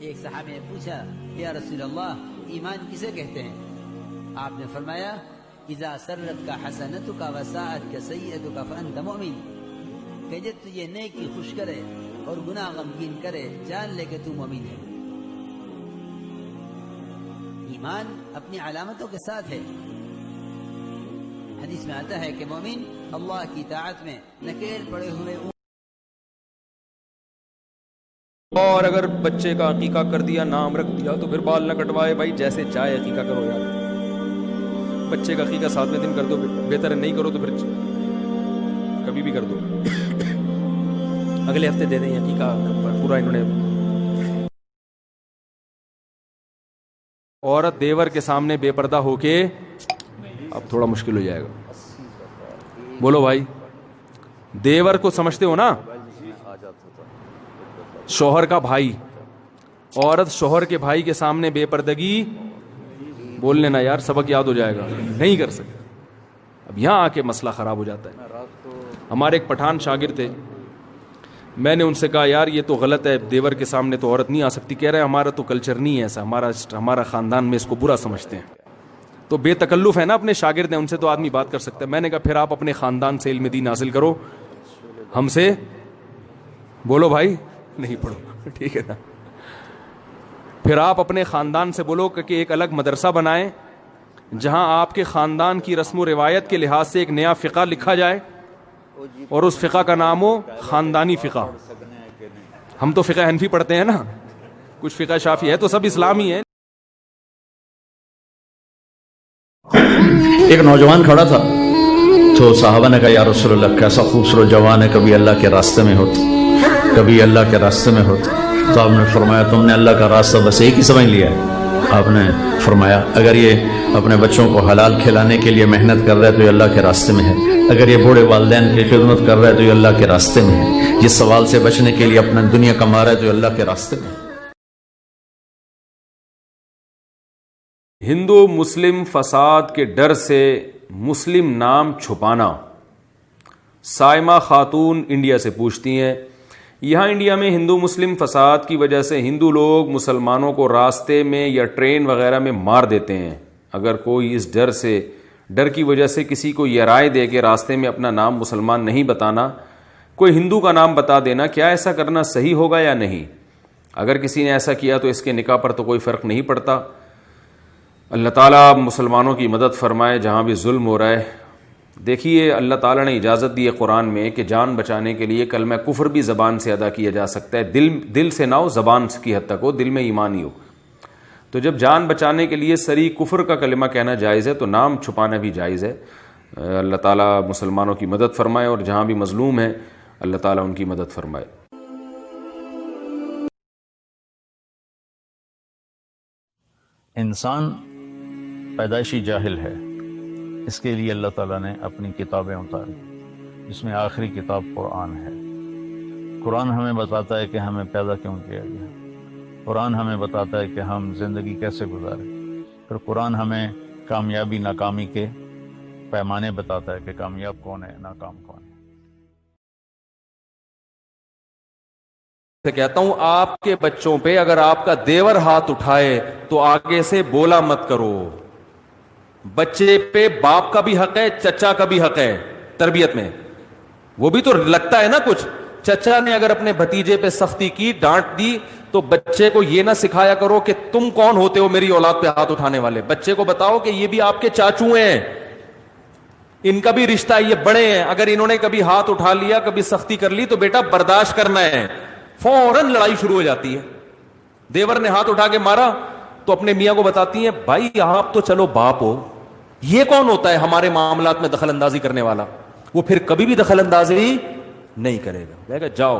ایک صحابی نے پوچھا یا رسول اللہ ایمان کسے کہتے ہیں؟ آپ نے فرمایا اذا سرت کا حسنت کا وساعت کا سیئت کا فانت مؤمن، کہ جب تجھے نیکی خوش کرے اور گناہ غمگین کرے جان لے کہ تو مومن ہے۔ ایمان اپنی علامتوں کے ساتھ ہے۔ حدیث میں آتا ہے کہ مومن اللہ کی طاعت میں نکیل پڑے ہوئے اور اگر بچے کا عقیقہ کر دیا، نام رکھ دیا تو پھر بال نہ کٹوائے بھائی، جیسے چاہے عقیقہ کرو یار۔ بچے کا عقیقہ 7ویں دن کر دو، بہتر ہے نہیں کرو تو پھر کبھی بھی کر دو، اگلے ہفتے دے دیں عقیقہ پورا۔ انہوں نے عورت دیور کے سامنے بے پردہ ہو کے، اب تھوڑا مشکل ہو جائے گا، بولو بھائی، دیور کو سمجھتے ہو نا، شوہر کا بھائی، عورت شوہر کے بھائی کے سامنے بے پردگی، بول لینا یار سبق یاد ہو جائے گا، نہیں کر سکتے۔ اب یہاں آ کے مسئلہ خراب ہو جاتا ہے۔ ہمارے ایک پٹھان شاگرد تھے، میں نے ان سے کہا یار یہ تو غلط ہے، دیور کے سامنے تو عورت نہیں آ سکتی۔ کہہ رہے ہیں ہمارا تو کلچر نہیں ہے ایسا، ہمارا خاندان میں اس کو برا سمجھتے ہیں۔ تو بے تکلف ہے نا، اپنے شاگرد ہیں ان سے تو آدمی بات کر سکتا ہے۔ میں نے کہا پھر آپ اپنے خاندان سے علم دین حاصل کرو، ہم سے بولو بھائی نہیں پڑھو، ٹھیک ہے نا؟ پھر آپ اپنے خاندان سے بولو کہ ایک الگ مدرسہ بنائیں جہاں آپ کے خاندان کی رسم و روایت کے لحاظ سے ایک نیا فقہ لکھا جائے، اور اس فقہ کا نام ہو خاندانی فقہ۔ ہم تو فقہ حنفی پڑھتے ہیں نا، کچھ فقہ شافعی ہے، تو سب اسلامی ہے۔ ایک نوجوان کھڑا تھا تو صحابہ نے کہا یا رسول اللہ کیسا خوبصورت جوان ہے، کبھی اللہ کے راستے میں ہوتا، کبھی اللہ کے راستے میں ہوتا۔ تو آپ نے فرمایا تم نے اللہ کا راستہ بس ایک ہی سمجھ لیا ہے۔ آپ نے فرمایا اگر یہ اپنے بچوں کو حلال کھلانے کے لیے محنت کر رہا ہے تو یہ اللہ کے راستے میں ہے، اگر یہ بوڑھے والدین کی خدمت کر رہا ہے تو یہ اللہ کے راستے میں ہے، یہ سوال سے بچنے کے لیے اپنا دنیا کما رہا ہے تو یہ اللہ کے راستے میں ہے۔ ہندو مسلم فساد کے ڈر سے مسلم نام چھپانا۔ سائمہ خاتون انڈیا سے پوچھتی ہیں، یہاں انڈیا میں ہندو مسلم فساد کی وجہ سے ہندو لوگ مسلمانوں کو راستے میں یا ٹرین وغیرہ میں مار دیتے ہیں۔ اگر کوئی اس ڈر کی وجہ سے کسی کو یہ رائے دے کہ راستے میں اپنا نام مسلمان نہیں بتانا، کوئی ہندو کا نام بتا دینا، کیا ایسا کرنا صحیح ہوگا یا نہیں؟ اگر کسی نے ایسا کیا تو اس کے نکاح پر تو کوئی فرق نہیں پڑتا۔ اللہ تعالیٰ مسلمانوں کی مدد فرمائے جہاں بھی ظلم ہو رہا ہے۔ دیکھیے اللہ تعالیٰ نے اجازت دی ہے قرآن میں کہ جان بچانے کے لیے کلمہ کفر بھی زبان سے ادا کیا جا سکتا ہے، دل سے نہ ہو، زبان کی حد تک ہو، دل میں ایمان ہی ہو۔ تو جب جان بچانے کے لیے صریح کفر کا کلمہ کہنا جائز ہے تو نام چھپانا بھی جائز ہے۔ اللہ تعالیٰ مسلمانوں کی مدد فرمائے، اور جہاں بھی مظلوم ہیں اللہ تعالیٰ ان کی مدد فرمائے۔ انسان پیدائشی جاہل ہے، اس کے لیے اللہ تعالیٰ نے اپنی کتابیں اتاری، جس میں آخری کتاب قرآن ہے۔ قرآن ہمیں بتاتا ہے کہ ہمیں پیدا کیوں کیا گیا، قرآن ہمیں بتاتا ہے کہ ہم زندگی کیسے گزاریں، پھر قرآن ہمیں کامیابی ناکامی کے پیمانے بتاتا ہے کہ کامیاب کون ہے، ناکام کون ہے۔ میں کہتا ہوں آپ کے بچوں پہ اگر آپ کا دیور ہاتھ اٹھائے تو آگے سے بولا مت کرو۔ بچے پہ باپ کا بھی حق ہے، چچا کا بھی حق ہے تربیت میں، وہ بھی تو لگتا ہے نا کچھ۔ چچا نے اگر اپنے بھتیجے پہ سختی کی، ڈانٹ دی، تو بچے کو یہ نہ سکھایا کرو کہ تم کون ہوتے ہو میری اولاد پہ ہاتھ اٹھانے والے۔ بچے کو بتاؤ کہ یہ بھی آپ کے چاچو ہیں، ان کا بھی رشتہ ہے، یہ بڑے ہیں، اگر انہوں نے کبھی ہاتھ اٹھا لیا، کبھی سختی کر لی تو بیٹا برداشت کرنا ہے۔ فوراً لڑائی شروع ہو جاتی ہے۔ دیور نے ہاتھ اٹھا کے مارا تو اپنے میاں کو بتاتی ہیں بھائی آپ تو چلو باپ ہو، یہ کون ہوتا ہے ہمارے معاملات میں دخل اندازی کرنے والا؟ وہ پھر کبھی بھی دخل اندازی نہیں کرے گا، کہے گا جاؤ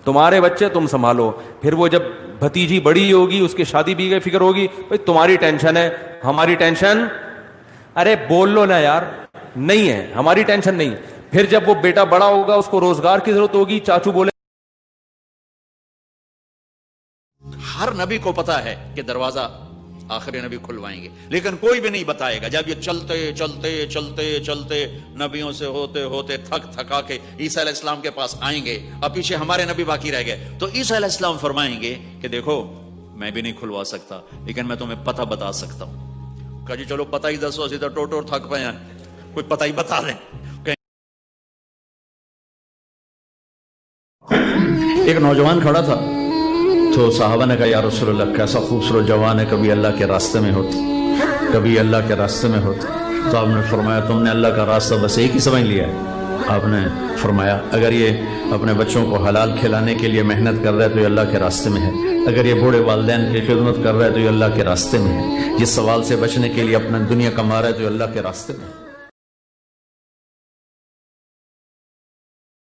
تمہارے بچے تم سنبھالو۔ پھر وہ جب بھتیجی بڑی ہوگی، اس کی شادی بھی کی فکر ہوگی، بھائی تمہاری ٹینشن ہے، ہماری ٹینشن، ارے بول لو نا یار، نہیں ہے ہماری ٹینشن نہیں۔ پھر جب وہ بیٹا بڑا ہوگا، اس کو روزگار کی ضرورت ہوگی، چاچو بولے۔ ہر نبی کو پتا ہے کہ دروازہ آخری نبی کھلوائیں گے، لیکن کوئی بھی نہیں بتائے گا۔ جب یہ چلتے چلتے چلتے چلتے نبیوں سے ہوتے ہوتے تھک تھکا کے عیسیٰ علیہ السلام کے پاس آئیں گے، اب پیچھے ہمارے نبی باقی رہ گئے، تو عیسیٰ علیہ السلام فرمائیں گے کہ دیکھو میں بھی نہیں کھلوا سکتا، لیکن میں تمہیں پتہ بتا سکتا ہوں۔ کہا جی چلو پتہ ہی دسو، اسی تو ٹوٹور تھک پے ہیں، کوئی پتہ ہی بتا دیں۔ ایک نوجوان کھڑا تھا تو صحابہ نے کہا یا رسول اللہ کیسا خوبصورت جوان ہے، کبھی اللہ کے راستے میں ہوتا، کبھی اللہ کے راستے میں ہوتا۔ تو آپ نے فرمایا تم نے اللہ کا راستہ بس ایک ہی سمجھ لیا ہے۔ آپ نے فرمایا اگر یہ اپنے بچوں کو حلال کھلانے کے لیے محنت کر رہا ہے تو یہ اللہ کے راستے میں ہے، اگر یہ بوڑھے والدین کی خدمت کر رہا ہے تو یہ اللہ کے راستے میں ہے، یہ سوال سے بچنے کے لیے اپنا دنیا کما رہا ہے تو یہ اللہ کے راستے میں ہے۔